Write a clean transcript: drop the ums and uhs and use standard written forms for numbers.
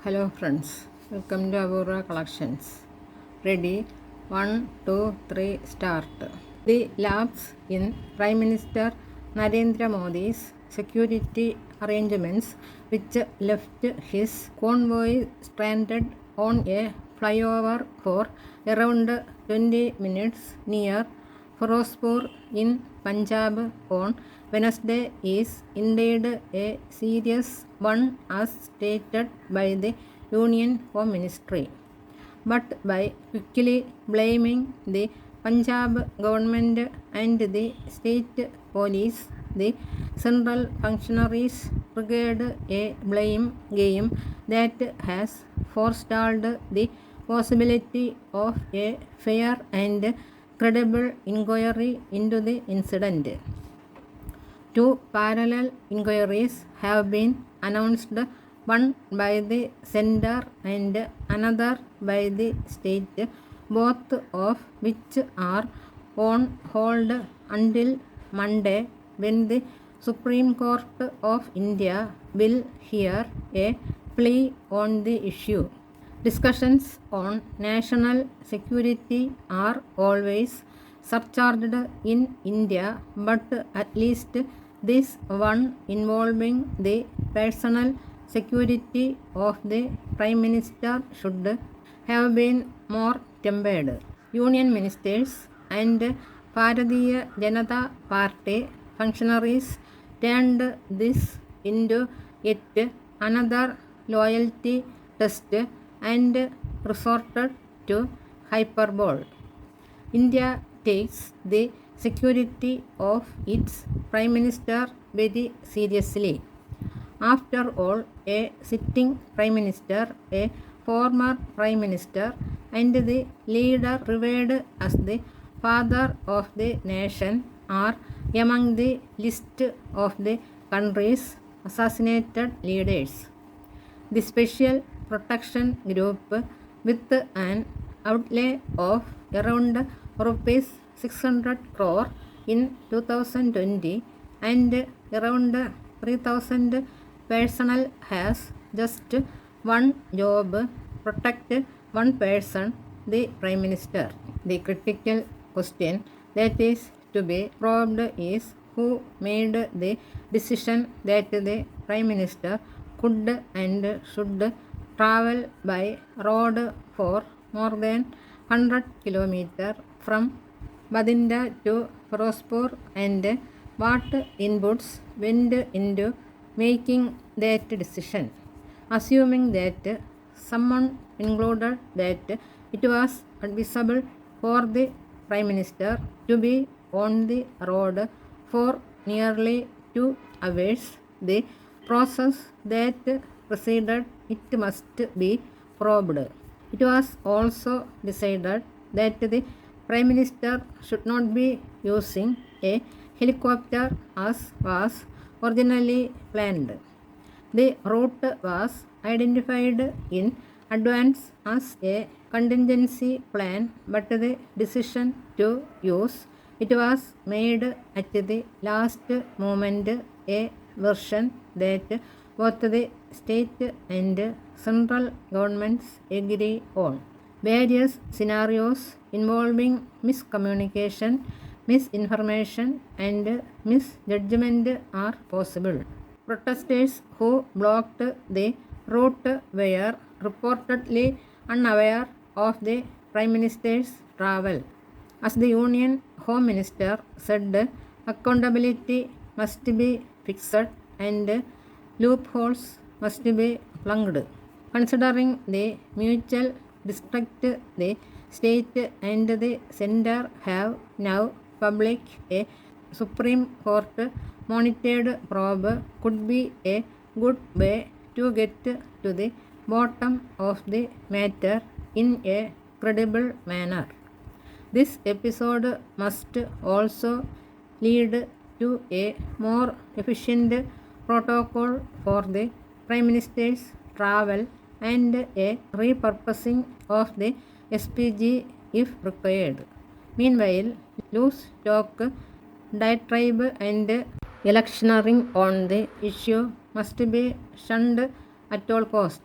Hello friends, welcome to our collections. Ready? 1, 2, 3, start. The lapse in Prime Minister Narendra Modi's security arrangements, which left his convoy stranded on a flyover for around 20 minutes near Firozpur in Punjab on Wednesday is indeed a serious one as stated by the Union Home Ministry. But by quickly blaming the Punjab government and the state police, the central functionaries triggered a blame game that has forestalled the possibility of a fair and credible inquiry into the incident. Two parallel inquiries have been announced, one by the centre and another by the state, both of which are on hold until Monday, when the Supreme Court of India will hear a plea on the issue. Discussions on national security are always surcharged in India, but at least this one involving the personal security of the Prime Minister should have been more tempered. Union ministers and Bharatiya Janata Party functionaries turned this into yet another loyalty test and resorted to hyperbole. India takes the security of its Prime Minister very seriously. After all, a sitting Prime Minister, a former Prime Minister, and the leader revered as the father of the nation are among the list of the country's assassinated leaders. The Special Protection Group, with an outlay of around rupees 600 crore in 2020 and around 3,000 personnel, has just one job: protect one person, the Prime Minister. The critical question that is to be probed is who made the decision that the Prime Minister could and should travel by road for more than 100 km from Bathinda to Firozpur, and what inputs went into making that decision. Assuming that someone concluded that it was advisable for the Prime Minister to be on the road for nearly 2 hours, the process that preceded it must be probed. It was also decided that the Prime Minister should not be using a helicopter as was originally planned. The route was identified in advance as a contingency plan, but the decision to use it was made at the last moment, a version that both the state and central governments agree on. Various scenarios involving miscommunication, misinformation, and misjudgment are possible. Protesters who blocked the route were reportedly unaware of the Prime Minister's travel. As the Union Home Minister said, accountability must be fixed and loopholes must be plugged. Considering the mutual distrust, the state and the centre have now published a Supreme Court monitored probe could be a good way to get to the bottom of the matter in a credible manner. This episode must also lead to a more efficient protocol for the Prime Minister's travel and a repurposing of the SPG if required. Meanwhile, loose talk, diatribe, and electioneering on the issue must be shunned at all cost.